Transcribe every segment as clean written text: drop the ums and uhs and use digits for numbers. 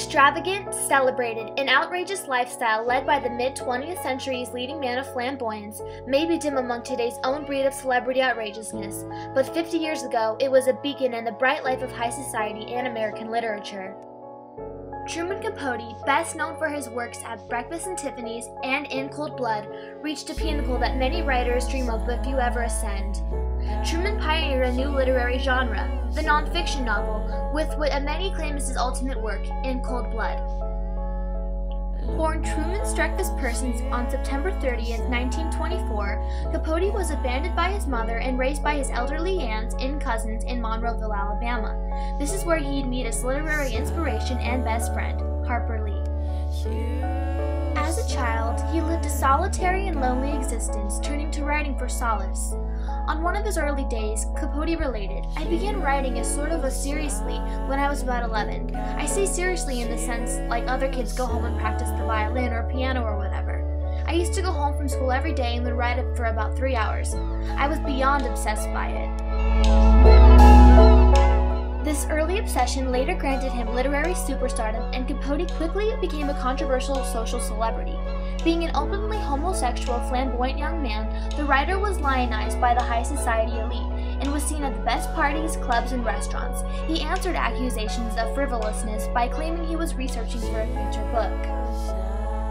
extravagant, celebrated, and outrageous lifestyle led by the mid-20th century's leading man of flamboyance may be dim among today's own breed of celebrity outrageousness, but 50 years ago, it was a beacon in the bright life of high society and American literature. Truman Capote, best known for his works at Breakfast and Tiffany's and In Cold Blood, reached a pinnacle that many writers dream of but few ever ascend. Truman pioneered a new literary genre, the nonfiction novel, with what many claim is his ultimate work, In Cold Blood. Born Truman Streckus Persons on September 30th, 1924, Capote was abandoned by his mother and raised by his elderly aunts and cousins in Monroeville, Alabama. This is where he'd meet his literary inspiration and best friend, Harper Lee. As a child, he lived a solitary and lonely existence, turning to writing for solace. On one of his early days, Capote related, "I began writing as sort of a seriously when I was about 11. I say seriously in the sense like other kids go home and practice the violin or piano or whatever. I used to go home from school every day and would write it for about 3 hours. I was beyond obsessed by it." This early obsession later granted him literary superstardom, and Capote quickly became a controversial social celebrity. Being an openly homosexual, flamboyant young man, the writer was lionized by the high society elite and was seen at the best parties, clubs, and restaurants. He answered accusations of frivolousness by claiming he was researching for a future book.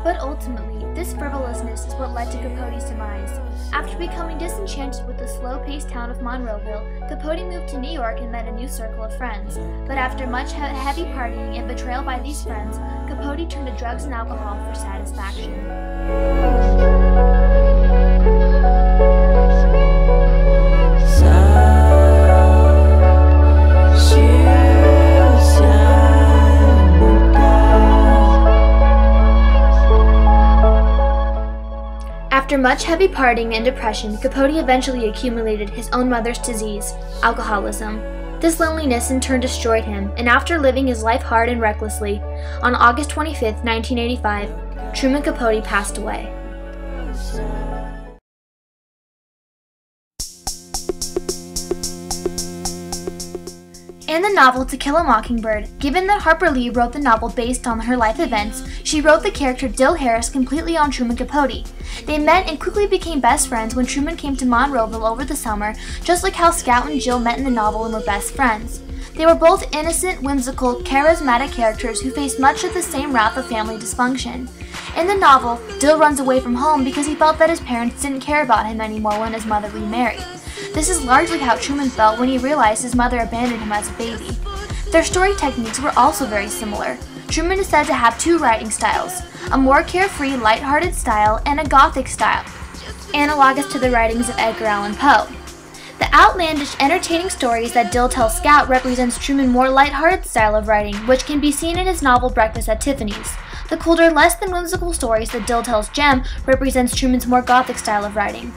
But ultimately, this frivolousness is what led to Capote's demise. After becoming disenchanted with the slow-paced town of Monroeville, Capote moved to New York and met a new circle of friends. But after much heavy partying and betrayal by these friends, Capote turned to drugs and alcohol for satisfaction. After much heavy partying and depression, Capote eventually accumulated his own mother's disease, alcoholism. This loneliness in turn destroyed him, and after living his life hard and recklessly, on August 25, 1985, Truman Capote passed away. In the novel To Kill a Mockingbird, given that Harper Lee wrote the novel based on her life events, she wrote the character Dill Harris completely on Truman Capote. They met and quickly became best friends when Truman came to Monroeville over the summer, just like how Scout and Jill met in the novel and were best friends. They were both innocent, whimsical, charismatic characters who faced much of the same wrath of family dysfunction. In the novel, Dill runs away from home because he felt that his parents didn't care about him anymore when his mother remarried. This is largely how Truman felt when he realized his mother abandoned him as a baby. Their story techniques were also very similar. Truman is said to have two writing styles, a more carefree, lighthearted style and a gothic style, analogous to the writings of Edgar Allan Poe. The outlandish, entertaining stories that Dill tells Scout represents Truman's more lighthearted style of writing, which can be seen in his novel Breakfast at Tiffany's. The colder, less than whimsical stories that Dill tells Jem represents Truman's more gothic style of writing.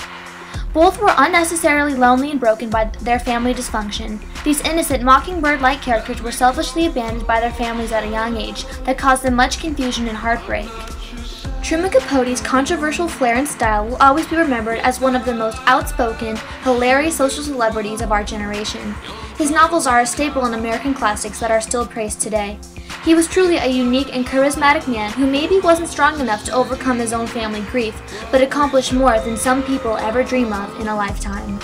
Both were unnecessarily lonely and broken by their family dysfunction. These innocent, mockingbird-like characters were selfishly abandoned by their families at a young age that caused them much confusion and heartbreak. Truman Capote's controversial flair and style will always be remembered as one of the most outspoken, hilarious social celebrities of our generation. His novels are a staple in American classics that are still praised today. He was truly a unique and charismatic man who maybe wasn't strong enough to overcome his own family grief, but accomplished more than some people ever dream of in a lifetime.